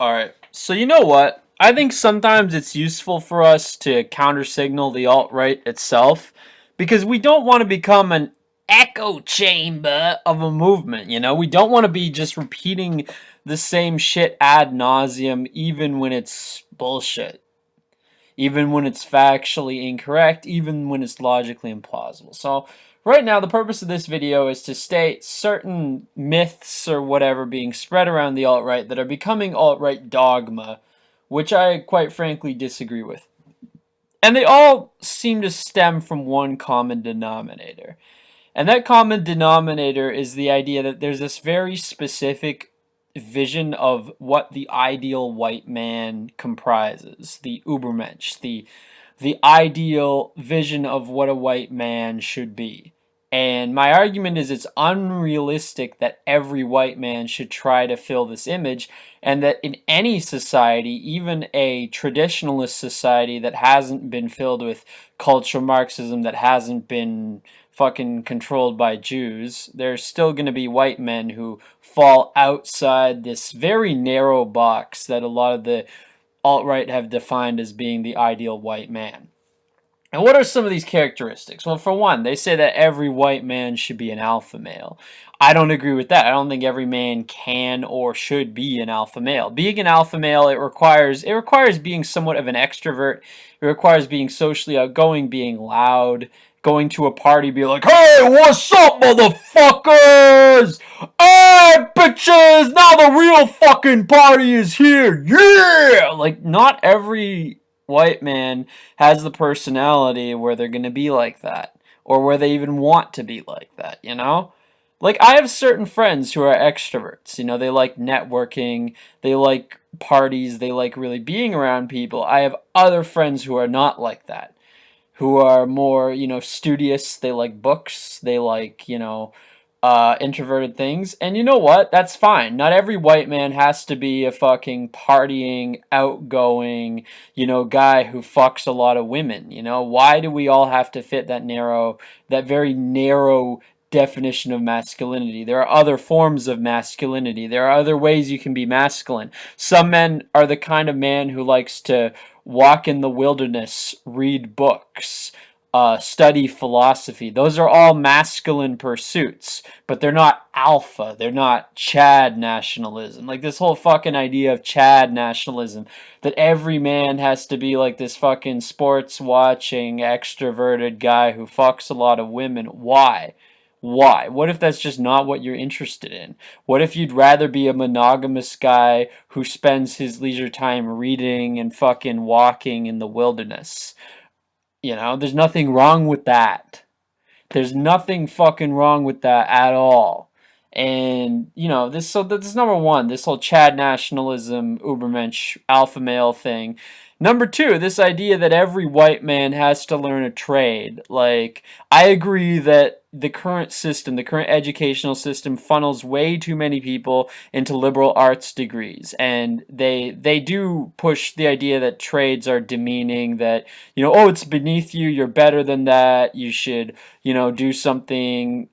Alright, so you know what? I think sometimes it's useful for us to counter-signal the alt-right itself because we don't want to become an echo chamber of a movement, you know? We don't want to be just repeating the same shit ad nauseum even when it's bullshit, even when it's factually incorrect, even when it's logically implausible. So right now, the purpose of this video is to state certain myths or whatever being spread around the alt-right that are becoming alt-right dogma, which I quite frankly disagree with. And they all seem to stem from one common denominator. And that common denominator is the idea that there's this very specific vision of what the ideal white man comprises, the Ubermensch, the ideal vision of what a white man should be. And my argument is it's unrealistic that every white man should try to fill this image, and that in any society, even a traditionalist society that hasn't been filled with cultural Marxism, that hasn't been fucking controlled by Jews, there's still going to be white men who fall outside this very narrow box that a lot of the alt-right have defined as being the ideal white man. And what are some of these characteristics? Well, for one, they say that every white man should be an alpha male. I don't agree with that. I don't think every man can or should be an alpha male. Being an alpha male, it requires being somewhat of an extrovert. It requires being socially outgoing, being loud, going to a party, be like, "Hey, what's up, motherfuckers? Hey, bitches! Now the real fucking party is here! Yeah!" Like, not every white man has the personality where they're going to be like that, or where they even want to be like that, you know? Like, I have certain friends who are extroverts, you know, they like networking, they like parties, they like really being around people. I have other friends who are not like that, who are more, you know, studious, they like books, they like, you know, introverted things. And you know what? That's fine. Not every white man has to be a fucking partying, outgoing, you know, guy who fucks a lot of women. You know, why do we all have to fit that very narrow definition of masculinity? There are other forms of masculinity. There are other ways you can be masculine. Some men are the kind of man who likes to walk in the wilderness, read books, study philosophy. Those are all masculine pursuits, but they're not alpha. They're not Chad nationalism. Like this whole fucking idea of Chad nationalism, that every man has to be like this fucking sports watching, extroverted guy who fucks a lot of women. Why? Why? What if that's just not what you're interested in? What if you'd rather be a monogamous guy who spends his leisure time reading and fucking walking in the wilderness? You know, there's nothing wrong with that. There's nothing fucking wrong with that at all. And, you know, this is number one, this whole Chad nationalism, Ubermensch, alpha male thing. Number two, this idea that every white man has to learn a trade. Like, I agree that the current system, the current educational system funnels way too many people into liberal arts degrees. And they do push the idea that trades are demeaning, that, you know, oh, it's beneath you, you're better than that, you should, you know, do something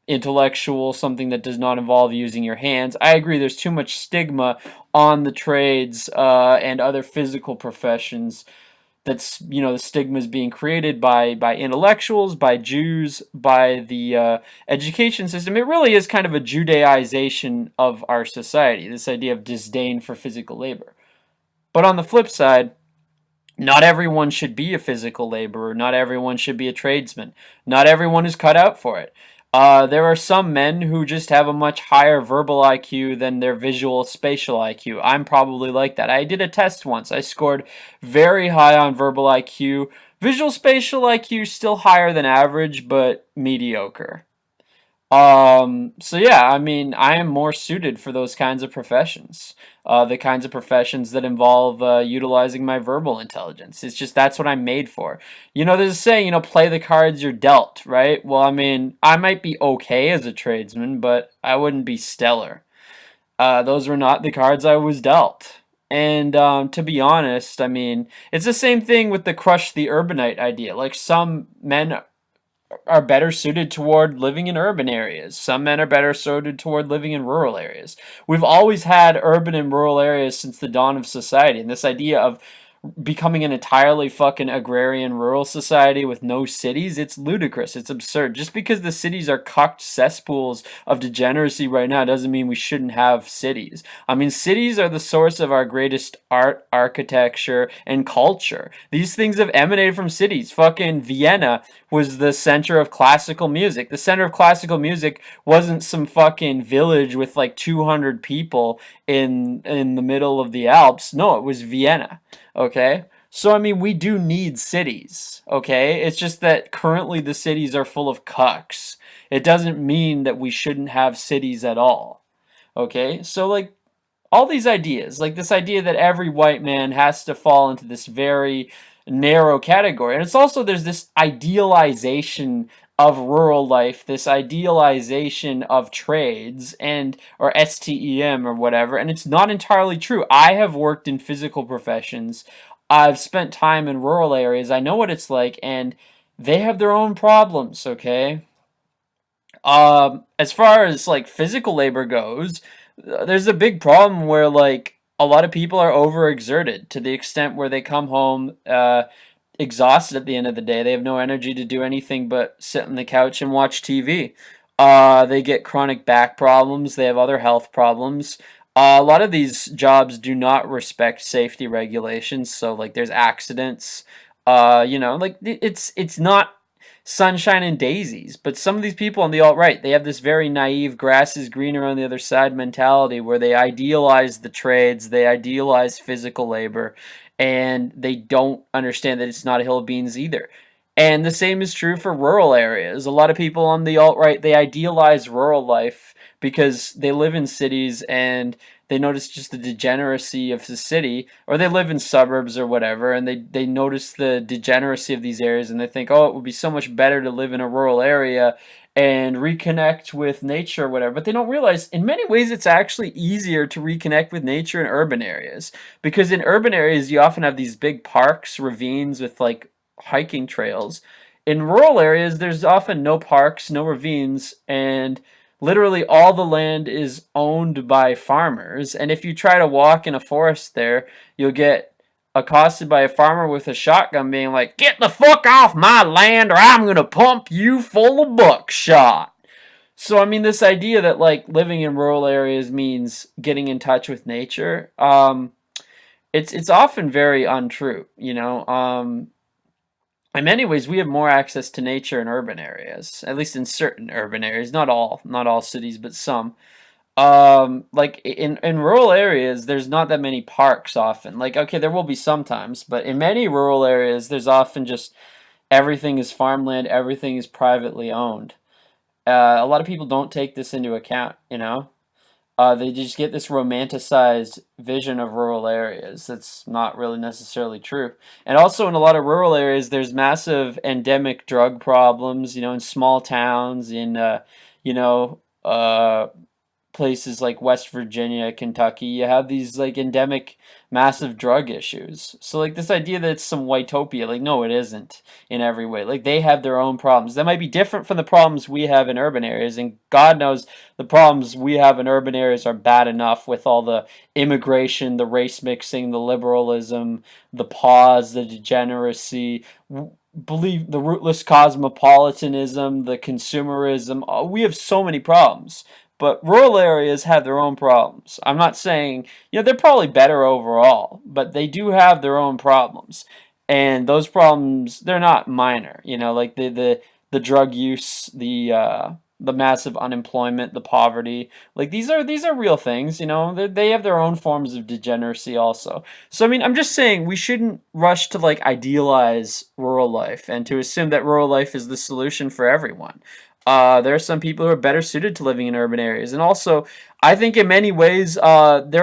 intellectual, something that does not involve using your hands. I agree there's too much stigma on the trades and other physical professions. That's, you know, the stigma is being created by intellectuals, by Jews, by the education system. It really is kind of a Judaization of our society, this idea of disdain for physical labor. But on the flip side, not everyone should be a physical laborer. Not everyone should be a tradesman. Not everyone is cut out for it. There are some men who just have a much higher verbal IQ than their visual spatial IQ. I'm probably like that. I did a test once. I scored very high on verbal IQ. Visual spatial IQ still higher than average, but mediocre. So yeah, I mean, I am more suited for those kinds of professions. The kinds of professions that involve utilizing my verbal intelligence. It's just that's what I'm made for. You know, there's a saying, you know, play the cards you're dealt, right? Well, I mean, I might be okay as a tradesman, but I wouldn't be stellar. Those were not the cards I was dealt. And to be honest, I mean, it's the same thing with the crush the urbanite idea. Like some men are better suited toward living in urban areas. Some men are better suited toward living in rural areas. We've always had urban and rural areas since the dawn of society, and this idea of becoming an entirely fucking agrarian rural society with no cities, it's ludicrous. It's absurd. Just because the cities are cucked cesspools of degeneracy right now doesn't mean we shouldn't have cities. I mean, cities are the source of our greatest art, architecture, and culture. These things have emanated from cities. Fucking Vienna was the center of classical music. The center of classical music wasn't some fucking village with like 200 people in the middle of the Alps. No, it was Vienna. Okay? So, I mean, we do need cities. Okay? It's just that currently the cities are full of cucks. It doesn't mean that we shouldn't have cities at all. Okay? So, like, all these ideas, like this idea that every white man has to fall into this very narrow category. And it's also, there's this idealization of rural life, this idealization of trades and or STEM or whatever, and it's not entirely true. I have worked in physical professions. I've spent time in rural areas. I know what it's like, and they have their own problems, okay? As far as like physical labor goes, there's a big problem where like a lot of people are overexerted to the extent where they come home exhausted at the end of the day. They have no energy to do anything but sit on the couch and watch TV. They get chronic back problems. They have other health problems. A lot of these jobs do not respect safety regulations, so like there's accidents. Like it's not sunshine and daisies. But some of these people on the alt right, they have this very naive grass is greener on the other side mentality where they idealize the trades, they idealize physical labor, and they don't understand that it's not a hill of beans either. And the same is true for rural areas. A lot of people on the alt right, they idealize rural life because they live in cities and they notice just the degeneracy of the city, or they live in suburbs or whatever, and they notice the degeneracy of these areas and they think, oh, it would be so much better to live in a rural area and reconnect with nature or whatever. But they don't realize in many ways it's actually easier to reconnect with nature in urban areas. Because in urban areas you often have these big parks, ravines with like hiking trails. In rural areas there's often no parks, no ravines, and literally all the land is owned by farmers, and if you try to walk in a forest there, you'll get accosted by a farmer with a shotgun being like, "Get the fuck off my land or I'm gonna pump you full of buckshot." So I mean this idea that like living in rural areas means getting in touch with nature, it's often very untrue, in many ways we have more access to nature in urban areas, at least in certain urban areas, not all cities, but some. Like in rural areas there's not that many parks often. Like, okay, there will be sometimes, but in many rural areas there's often just everything is farmland, everything is privately owned. A lot of people don't take this into account. They just get this romanticized vision of rural areas that's not really necessarily true. And also in a lot of rural areas, there's massive endemic drug problems, in small towns, you know, uh, places like West Virginia, Kentucky, you have these like endemic massive drug issues. So like this idea that it's some whitopia, like no, it isn't in every way. Like they have their own problems. That might be different from the problems we have in urban areas, and God knows the problems we have in urban areas are bad enough with all the immigration, the race mixing, the liberalism, the pause, the degeneracy, believe the rootless cosmopolitanism, the consumerism. We have so many problems. But rural areas have their own problems. I'm not saying, they're probably better overall, but they do have their own problems. And those problems, they're not minor, like the drug use, the massive unemployment, the poverty. Like these are real things, they have their own forms of degeneracy also. So I mean, I'm just saying we shouldn't rush to like idealize rural life and to assume that rural life is the solution for everyone. There are some people who are better suited to living in urban areas, and also, I think in many ways, there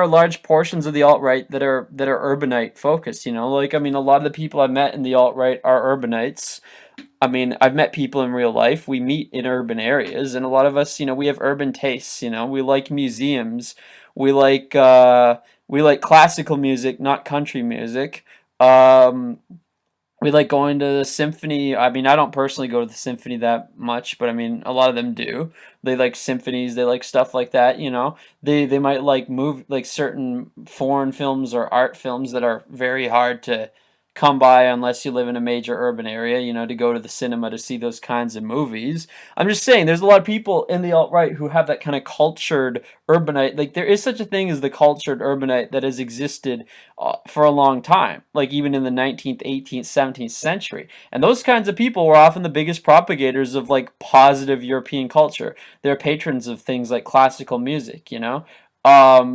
are large portions of the alt right that are urbanite focused. Like I mean, a lot of the people I've met in the alt right are urbanites. I mean, I've met people in real life. We meet in urban areas, and a lot of us, we have urban tastes. We like museums. We like classical music, not country music. Um, We like going to the symphony. I mean, I don't personally go to the symphony that much, but I mean, a lot of them do. They like symphonies, they like stuff like that, you know. They might like move like certain foreign films or art films that are very hard to come by unless you live in a major urban area, you know, to go to the cinema to see those kinds of movies. I'm just saying there's a lot of people in the alt-right who have that kind of cultured urbanite. Like there is such a thing as the cultured urbanite that has existed for a long time, like even in the 19th, 18th, 17th century. And those kinds of people were often the biggest propagators of like positive European culture. They're patrons of things like classical music, you know?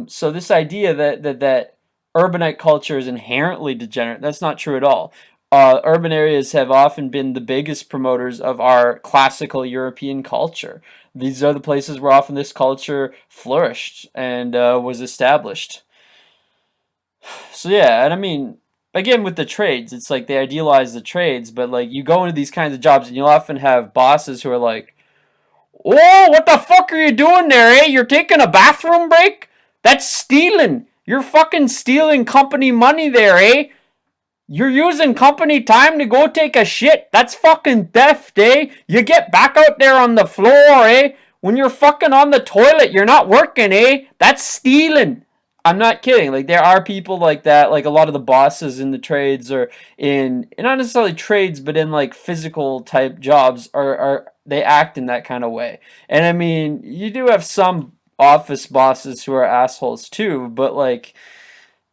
So this idea that urbanite culture is inherently degenerate, that's not true at all. Urban areas have often been the biggest promoters of our classical European culture. These are the places where often this culture flourished and was established. So yeah, and I mean, again with the trades, it's like they idealize the trades, but like you go into these kinds of jobs and you'll often have bosses who are like, "Oh, what the fuck are you doing there, eh? You're taking a bathroom break? That's stealing. You're fucking stealing company money there, eh? You're using company time to go take a shit. That's fucking theft, eh? You get back out there on the floor, eh? When you're fucking on the toilet, you're not working, eh? That's stealing." I'm not kidding. Like there are people like that. Like a lot of the bosses in the trades or in not necessarily trades, but in like physical type jobs are they act in that kind of way. And I mean, you do have some office bosses who are assholes too, but like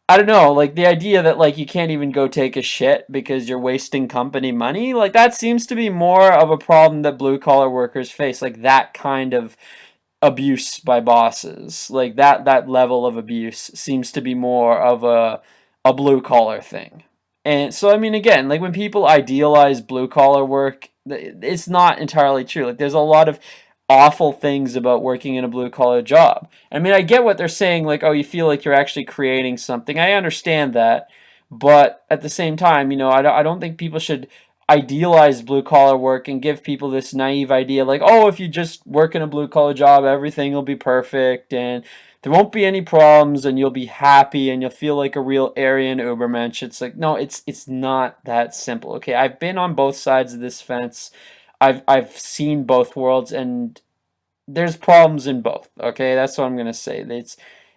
I don't know, like the idea that like you can't even go take a shit because you're wasting company money, like that seems to be more of a problem that blue collar workers face, like that kind of abuse by bosses. Like that level of abuse seems to be more of a blue collar thing. And so I mean again, like when people idealize blue collar work, it's not entirely true. Like there's a lot of awful things about working in a blue collar job. I mean, I get what they're saying, like, oh, you feel like you're actually creating something. I understand that. But at the same time, you know, I don't think people should idealize blue collar work and give people this naive idea like, oh, if you just work in a blue collar job, everything will be perfect and there won't be any problems and you'll be happy and you'll feel like a real Aryan Ubermensch. It's like, no, it's not that simple. Okay, I've been on both sides of this fence. I've seen both worlds and there's problems in both. Okay, that's what I'm gonna say.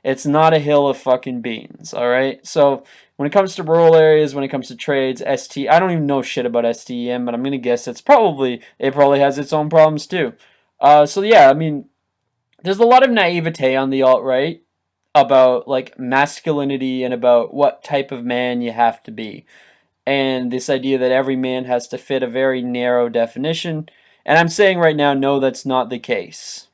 It's not a hill of fucking beans. All right. So when it comes to rural areas, when it comes to trades, I don't even know shit about STEM, but I'm gonna guess it probably has its own problems too. So yeah, I mean, there's a lot of naivete on the alt right about like masculinity and about what type of man you have to be, and this idea that every man has to fit a very narrow definition. And I'm saying right now, no, that's not the case.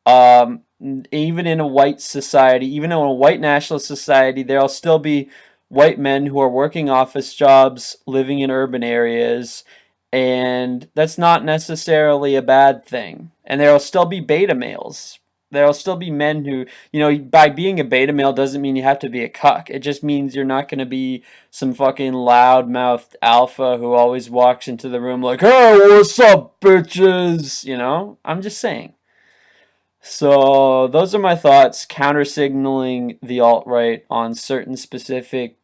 Um, Even in a white society, even in a white nationalist society, there'll still be white men who are working office jobs, living in urban areas, and that's not necessarily a bad thing. And there'll still be beta males. There'll still be men who, you know, by being a beta male doesn't mean you have to be a cuck. It just means you're not going to be some fucking loud-mouthed alpha who always walks into the room like, "Hey, what's up, bitches?" You know? I'm just saying. So those are my thoughts, counter signaling the alt right on certain specific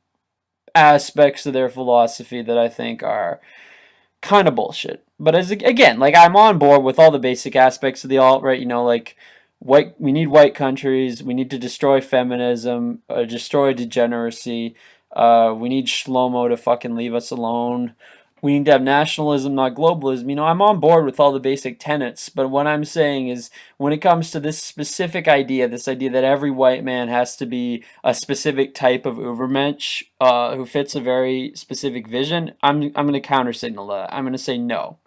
aspects of their philosophy that I think are kind of bullshit. But as again, like I'm on board with all the basic aspects of the alt right. You know, like we need white countries. We need to destroy feminism, destroy degeneracy. We need Shlomo to fucking leave us alone. We need to have nationalism, not globalism. You know, I'm on board with all the basic tenets, but what I'm saying is when it comes to this specific idea, this idea that every white man has to be a specific type of Ubermensch who fits a very specific vision, I'm going to counter signal that. I'm going to say no.